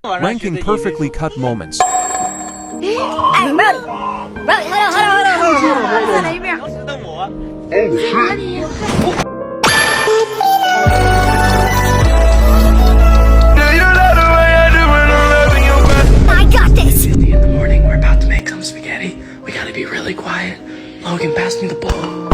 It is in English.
Ranking perfectly cut moments. Hey, Brody! Brody, hold on.再来一遍。I got this! In the morning, we're about to make some spaghetti. We gotta be really quiet. Logan, pass me the ball.